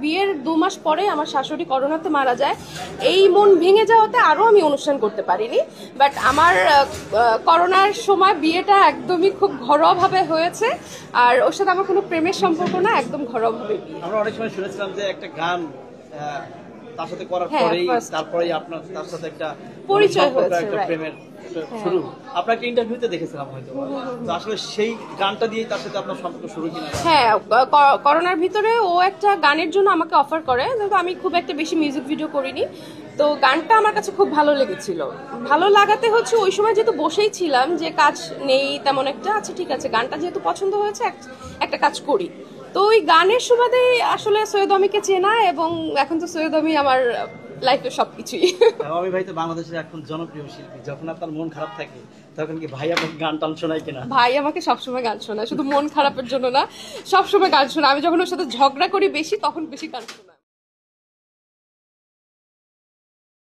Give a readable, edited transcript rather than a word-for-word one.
বিয়ের 2 মাস পরে আমার শাশুড়ি করোনাতে মারা যায়। এই মন ভেঙে যাওয়াতে আরও আমি অনুষ্ঠান করতে পারিনি। বাট আমার করোনার সময় বিয়েটা একদমই খুব ঘরোয়াভাবে হয়েছে, আর ওর সাথে আমার কোনো প্রেমের সম্পর্ক না, একদম ঘরোয়াভাবে বিয়ে। আমরা অনেক সময় শুনেছিলাম যে একটা গান তার সাথে করার পরেই তারপরেই আপনার তার সাথে একটা পরিচয় হয়েছে, একটা প্রেমের শুরু। আপনাকে ইন্টারভিউতে দেখেছিলাম হয়তো, তো আসলে সেই গানটা দিয়েই তার সাথে আপনার সম্পর্ক শুরু কিনা? হ্যাঁ, করোনার ভিতরে ও একটা গানের জন্য আমাকে অফার করে, কিন্তু আমি খুব একটা বেশি মিউজিক ভিডিও করিনি। তো গানটা আমার কাছে খুব ভালো লেগেছিল। ভালো লাগাতে হচ্ছে ওই সময় যেহেতু বসেই ছিলাম, যে কাজ নেই তেমন একটা, আচ্ছা ঠিক আছে গানটা যেহেতু পছন্দ হয়েছে একটা কাজ করি। তো ওই গানের সুবাদে আসলে সৈয়দ আমিকে চেনা, এবং এখন তো সৈয়দ আমি আমার লাইফের সবকিছুই। আমি ভাই তো বাংলাদেশের এখন জনপ্রিয় শিল্পী, যখন আপনার মন খারাপ থাকে তখন কি ভাই আপনাকে গান টান শোনায় কিনা? ভাই আমাকে সবসময় গান শোনায়, শুধু মন খারাপের জন্য না, সবসময় গান শোনায়। আমি যখন ওর সাথে ঝগড়া করি বেশি, তখন বেশি গান শোনায়।